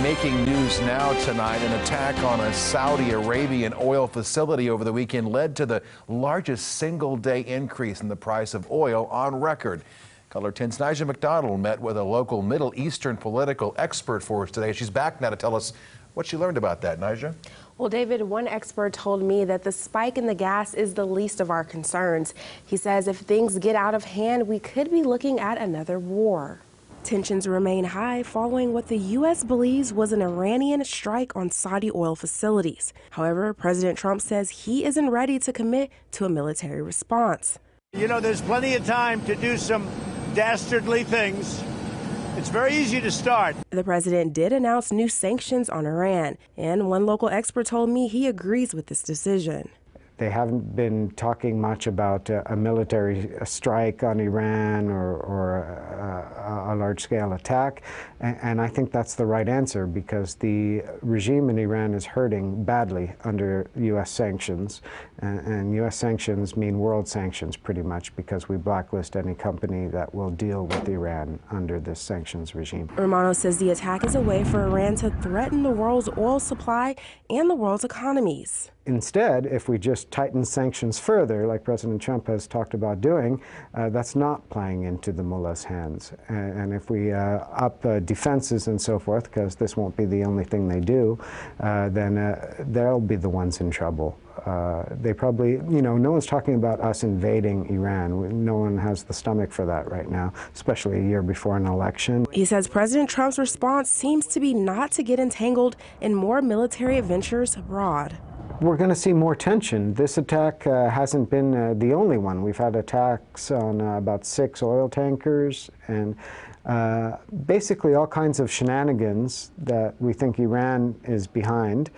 Making news now tonight, an attack on a Saudi Arabian oil facility over the weekend led to the largest single-day increase in the price of oil on record. Color 10's Nigel McDonald met with a local Middle Eastern political expert for us today. She's back now to tell us what she learned about that. Nigel? Well, David, one expert told me that the spike in the gas is the least of our concerns. He says if things get out of hand, we could be looking at another war. Tensions remain high following what the U.S. believes was an Iranian strike on Saudi oil facilities. However, President Trump says he isn't ready to commit to a military response. You know, there's plenty of time to do some dastardly things. It's very easy to start. The president did announce new sanctions on Iran, and one local expert told me he agrees with this decision. They haven't been talking much about a military strike on Iran or a large-scale attack, and I think that's the right answer because the regime in Iran is hurting badly under U.S. sanctions, and U.S. sanctions mean world sanctions pretty much because we blacklist any company that will deal with Iran under this sanctions regime. Romano says the attack is a way for Iran to threaten the world's oil supply and the world's economies. Instead, if we just tighten sanctions further, like President Trump has talked about doing, that's not playing into the mullahs' hands. And if we up defenses and so forth, because this won't be the only thing they do, then they'll be the ones in trouble. They probably, no one's talking about us invading Iran. No one has the stomach for that right now, especially a year before an election. He says President Trump's response seems to be not to get entangled in more military adventures abroad. We're going to see more tension. This attack hasn't been the only one. We've had attacks on about 6 oil tankers and basically all kinds of shenanigans that we think Iran is behind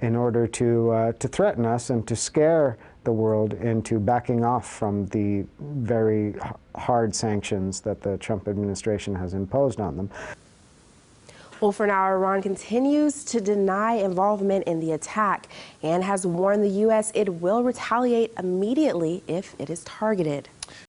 in order to threaten us and to scare the world into backing off from the very hard sanctions that the Trump administration has imposed on them. Well, for now, Iran continues to deny involvement in the attack and has warned the U.S. it will retaliate immediately if it is targeted.